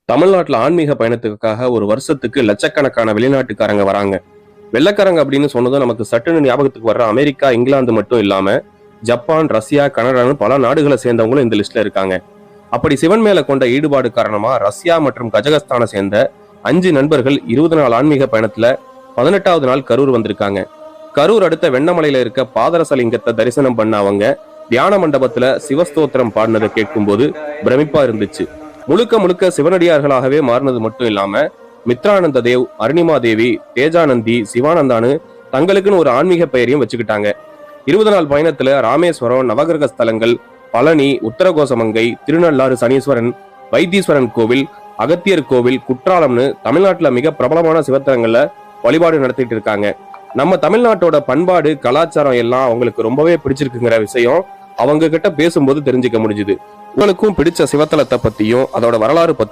தமிழ்நாட்டுல ஆன்மீக பயணத்துக்காக ஒரு வருஷத்துக்கு லட்சக்கணக்கான வெளிநாட்டுக்காரங்க வராங்க. வெள்ளைக்காரங்க அப்படின்னு சொன்னதும் நமக்கு சட்டுன்னு ஞாபகத்துக்கு வர்ற அமெரிக்கா, இங்கிலாந்து மட்டும் இல்லாம ஜப்பான், ரஷ்யா, கனடான்னு பல நாடுகளை சேர்ந்தவங்களும் இந்த லிஸ்ட்ல இருக்காங்க. அப்படி சிவன் மேல கொண்ட ஈடுபாடு காரணமா ரஷ்யா மற்றும் கஜகஸ்தானை சேர்ந்த 5 நண்பர்கள் 20 நாள் ஆன்மீக பயணத்துல 18வது நாள் கரூர் வந்திருக்காங்க. கரூர் அடுத்த வெண்ணமலையில இருக்க பாதரசலிங்கத்தை தரிசனம் பண்ண அவங்க தியான மண்டபத்துல சிவஸ்தோத்திரம் பாடினதை கேட்கும்போது பிரமிப்பா இருந்துச்சு. முழுக்க முழுக்க சிவனடியார்களாகவே மாறினது மட்டும் இல்லாம மித்ரானந்த தேவ், அருணிமா தேவி, தேஜானந்தி, சிவானந்தானு தங்களுக்குன்னு ஒரு ஆன்மீக பெயரையும் வச்சுக்கிட்டாங்க. 20 நாள் பயணத்துல ராமேஸ்வரம், நவகிரக ஸ்தலங்கள், பழனி, உத்தரகோசமங்கை, திருநள்ளாறு சனீஸ்வரன், வைத்தீஸ்வரன் கோவில், அகத்தியர் கோவில், குற்றாலம்னு தமிழ்நாட்டுல மிக பிரபலமான சிவத்தலங்கள்ல வழிபாடு நடத்திட்டு இருக்காங்க. நம்ம தமிழ்நாட்டோட பண்பாடு, கலாச்சாரம் எல்லாம் அவங்களுக்கு ரொம்பவே பிடிச்சிருக்குங்கிற விஷயம் அவங்க கிட்ட பேசும்போது தெரிஞ்சுக்க முடிஞ்சுது. உங்களுக்கும் பிடிச்ச சிவத்தலத்தை பத்தியும் அதோட வரலாறு பத்தி